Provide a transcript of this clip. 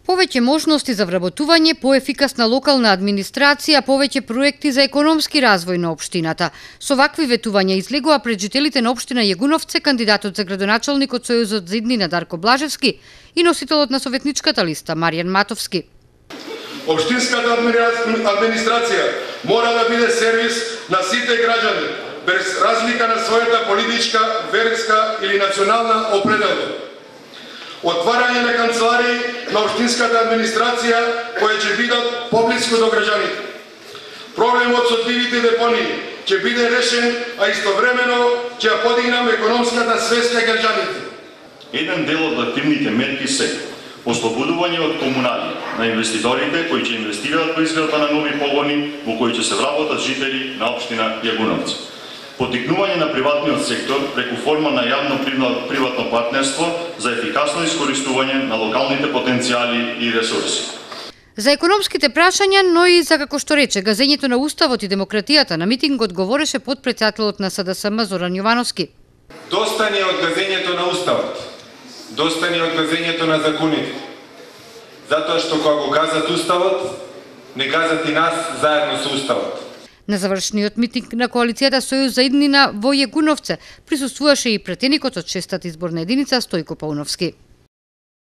Повеќе можности за вработување, поефикасна локална администрација, повеќе проекти за економски развој на општината. Со вакви ветувања излегува пред жителите на општина Јегуновце кандидатот за градоначалник од Сојузот за иднина Дарко Блажевски и носителот на советничката листа Маријан Матовски. Општинската администрација мора да биде сервис на сите граѓани, без разлика на својата политичка, верска или национална определба. Отварање на канцеларии на општинската администрација кои ќе бидат поблиску до граѓаните. Проблемот со дивите депонии ќе биде решен, а истовремено ќе ја подигнаме економската свест на граѓаните. Еден дел од активните мерки се ослободување од комунални на инвеститорите кои ќе инвестираат во изградба на нови погони во кои ќе се вработат жители на општина Јегуновци. Потикнување на приватниот сектор преку форма на јавно-приватно партнерство за ефикасно искористување на локалните потенцијали и ресурси. За економските прашања, но и за, како што рече, газењето на Уставот и демократијата на митингот говореше потпредседателот на СДСМ Зоран Јовановски. Доста ни од газењето на Уставот, доста ни од газењето на законите. Затоа што кога го газат Уставот, не газат и нас заедно со Уставот. На завршниот митинг на коалицијата Сојуз за иднина во Јегуновце присуствуваше и претеникот од 6-та изборна единица Стојко Пауновски.